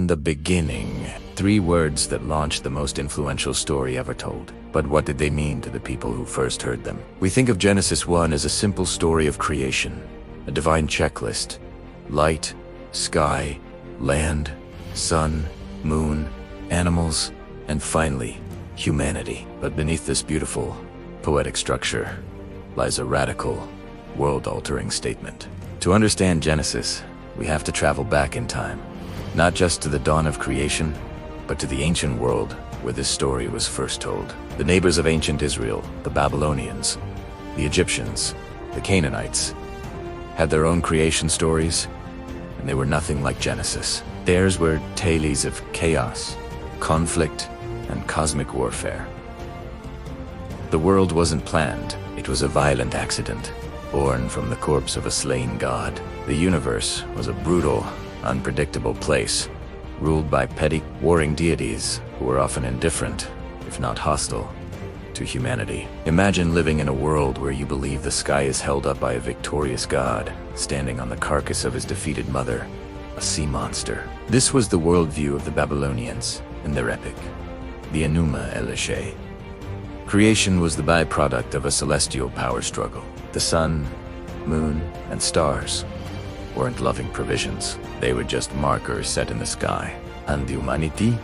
In the beginning, three words that launched the most influential story ever told. But what did they mean to the people who first heard them? We think of Genesis 1 as a simple story of creation, a divine checklist. Light, sky, land, sun, moon, animals, and finally, humanity. But beneath this beautiful, poetic structure lies a radical, world-altering statement. To understand Genesis, we have to travel back in time, not just to the dawn of creation, but to the ancient world where this story was first told. The neighbors of ancient Israel, the Babylonians, the Egyptians, the Canaanites, had their own creation stories, and they were nothing like Genesis. Theirs were tales of chaos, conflict, and cosmic warfare. The world wasn't planned. It was a violent accident, born from the corpse of a slain god. The universe was a brutal, unpredictable place, ruled by petty, warring deities who were often indifferent, if not hostile, to humanity. Imagine living in a world where you believe the sky is held up by a victorious god, standing on the carcass of his defeated mother, a sea monster. This was the worldview of the Babylonians in their epic, the Enuma Elish. Creation was the byproduct of a celestial power struggle. The sun, moon, and stars weren't loving provisions. They were just markers set in the sky. And the humanity?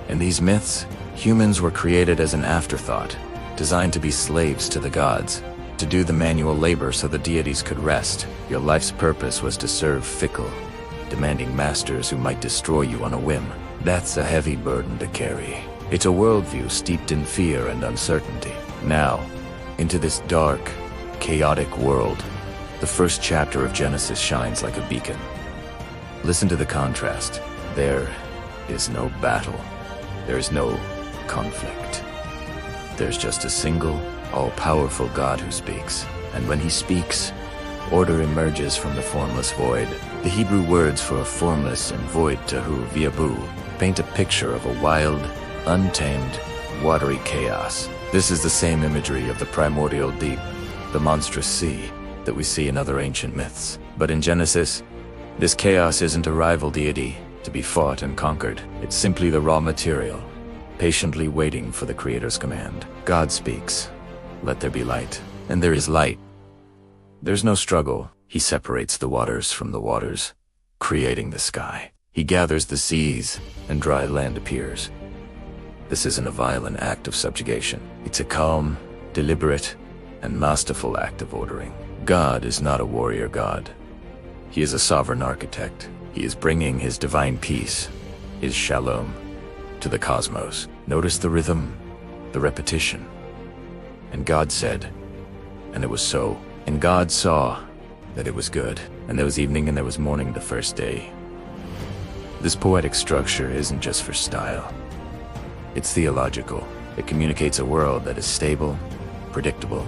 In these myths, humans were created as an afterthought, designed to be slaves to the gods, to do the manual labor so the deities could rest. Your life's purpose was to serve fickle, demanding masters who might destroy you on a whim. That's a heavy burden to carry. It's a worldview steeped in fear and uncertainty. Now, into this dark, chaotic world, the first chapter of Genesis shines like a beacon. Listen to the contrast. There is no battle. There is no conflict. There's just a single, all-powerful God who speaks. And when he speaks, order emerges from the formless void. The Hebrew words for formless and void, tahu, viabu, paint a picture of a wild, untamed, watery chaos. This is the same imagery of the primordial deep, the monstrous sea, that we see in other ancient myths. But in Genesis, this chaos isn't a rival deity to be fought and conquered. It's simply the raw material, patiently waiting for the Creator's command. God speaks, "Let there be light," and there is light. There's no struggle. He separates the waters from the waters, creating the sky. He gathers the seas, and dry land appears. This isn't a violent act of subjugation. It's a calm, deliberate, and masterful act of ordering. God is not a warrior god. He is a sovereign architect. He is bringing his divine peace, his shalom, to the cosmos. Notice the rhythm, the repetition. And God said, and it was so. And God saw that it was good. And there was evening and there was morning the first day. This poetic structure isn't just for style. It's theological. It communicates a world that is stable, predictable,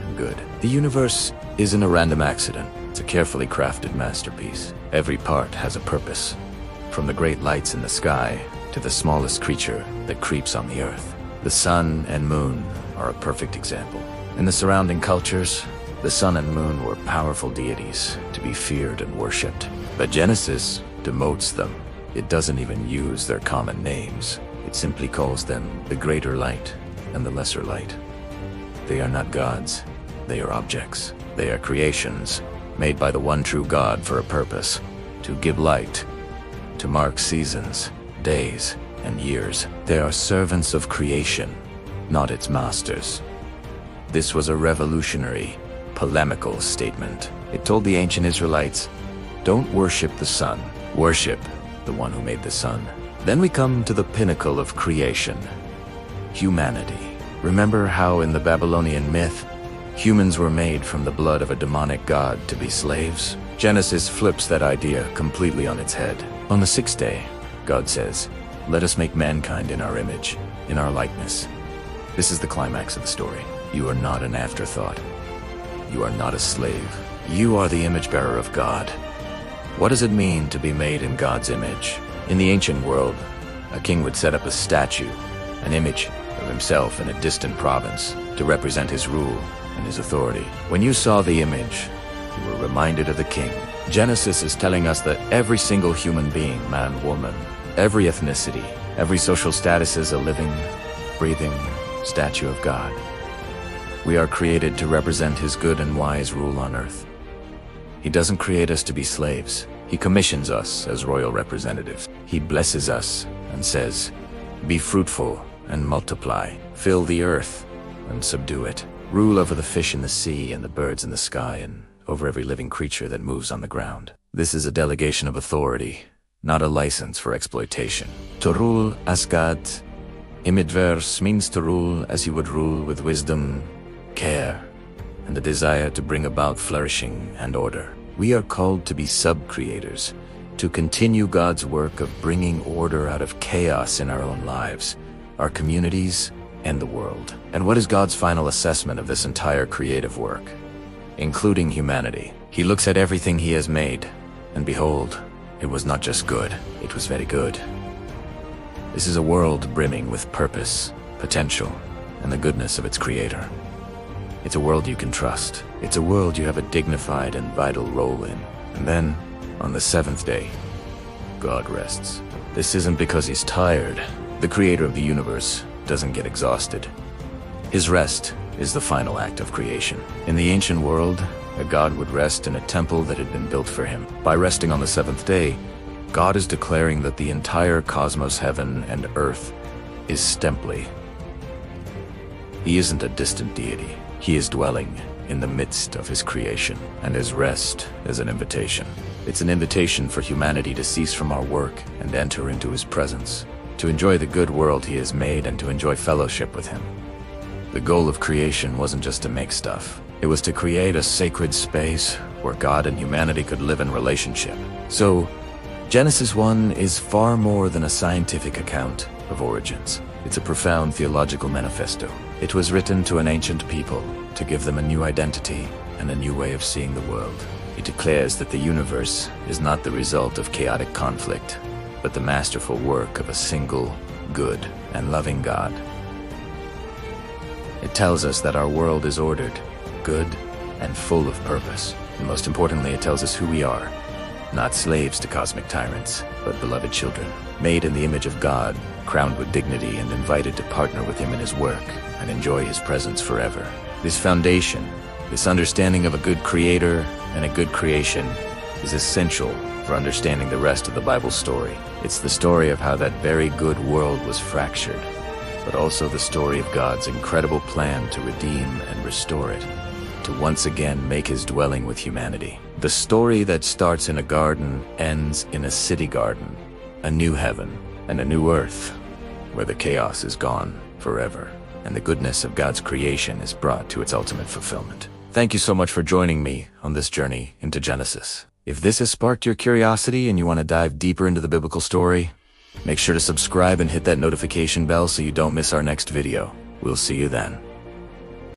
and good. The universe isn't a random accident. It's a carefully crafted masterpiece. Every part has a purpose, from the great lights in the sky to the smallest creature that creeps on the earth. The sun and moon are a perfect example. In the surrounding cultures, the sun and moon were powerful deities to be feared and worshipped. But Genesis demotes them. It doesn't even use their common names. It simply calls them the greater light and the lesser light. They are not gods. They are objects. They are creations made by the one true God for a purpose, to give light, to mark seasons, days, and years. They are servants of creation, not its masters. This was a revolutionary, polemical statement. It told the ancient Israelites, don't worship the sun, worship the one who made the sun. Then we come to the pinnacle of creation, humanity. Remember how in the Babylonian myth, humans were made from the blood of a demonic god to be slaves? Genesis flips that idea completely on its head. On the sixth day, God says, let us make mankind in our image, in our likeness. This is the climax of the story. You are not an afterthought. You are not a slave. You are the image bearer of God. What does it mean to be made in God's image? In the ancient world, a king would set up a statue, an image of himself in a distant province, to represent his rule and his authority. When you saw the image, you were reminded of the king, Genesis is telling us that every single human being, man, woman, every ethnicity, every social status is a living, breathing statue of God. We are created to represent His good and wise rule on earth. He doesn't create us to be slaves. He commissions us as royal representatives. He blesses us and says, "Be fruitful and multiply, fill the earth and subdue it. Rule over the fish in the sea and the birds in the sky and over every living creature that moves on the ground." This is a delegation of authority, not a license for exploitation. To rule as God, imidverse, means to rule as you would rule with wisdom, care, and the desire to bring about flourishing and order. We are called to be sub-creators, to continue God's work of bringing order out of chaos in our own lives, our communities, and the world. And what is God's final assessment of this entire creative work, including humanity? He looks at everything He has made, and behold, it was not just good, it was very good. This is a world brimming with purpose, potential, and the goodness of its Creator. It's a world you can trust. It's a world you have a dignified and vital role in. And then, on the seventh day, God rests. This isn't because He's tired. The Creator of the universe doesn't get exhausted. His rest is the final act of creation. In the ancient world, a god would rest in a temple that had been built for him. By resting on the seventh day, God is declaring that the entire cosmos, heaven and earth, is stemply. He isn't a distant deity. He is dwelling in the midst of His creation, and His rest is an invitation. It's an invitation for humanity to cease from our work and enter into His presence, to enjoy the good world He has made and to enjoy fellowship with Him. The goal of creation wasn't just to make stuff. It was to create a sacred space where God and humanity could live in relationship. So, Genesis 1 is far more than a scientific account of origins. It's a profound theological manifesto. It was written to an ancient people to give them a new identity and a new way of seeing the world. It declares that the universe is not the result of chaotic conflict, but the masterful work of a single, good, and loving God. It tells us that our world is ordered, good, and full of purpose. And most importantly, it tells us who we are. Not slaves to cosmic tyrants, but beloved children, made in the image of God, crowned with dignity and invited to partner with Him in His work and enjoy His presence forever. This foundation, this understanding of a good Creator and a good creation, is essential for understanding the rest of the Bible story. It's the story of how that very good world was fractured, but also the story of God's incredible plan to redeem and restore it, to once again make His dwelling with humanity. The story that starts in a garden ends in a city garden, a new heaven and a new earth, where the chaos is gone forever, and the goodness of God's creation is brought to its ultimate fulfillment. Thank you so much for joining me on this journey into Genesis. If this has sparked your curiosity and you want to dive deeper into the biblical story, make sure to subscribe and hit that notification bell so you don't miss our next video. We'll see you then.